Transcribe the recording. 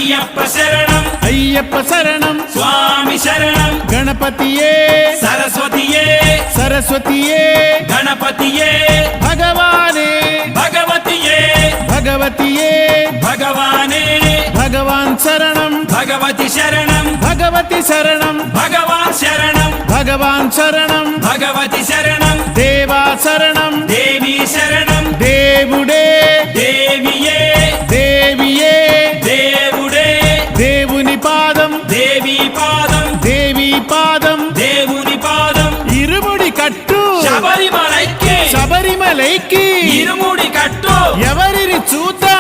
అయ్యప్ప శరణం అయ్యప్ప శరణం స్వామి శరణం గణపతియే సరస్వతియే సరస్వతియే గణపతియే భగవానే భగవతియే భగవతియే భగవానే భగవాన్ శరణం భగవతి శరణం భగవతి శరణం భగవాన్ శరణం భగవాన్ శరణం భగవతి శరణం దేవా శరణం దేవి శరణం దేవుడే దేవియే దేవియే దేవుడే దేవుని పాదం దేవి పాదం దేవి పాదం దేవుని పాదం ఇరుముడి కట్టు శబరిమలైకి శబరిమలైకి ఇరుముడి కట్టు ఎవరిని చూద్దాం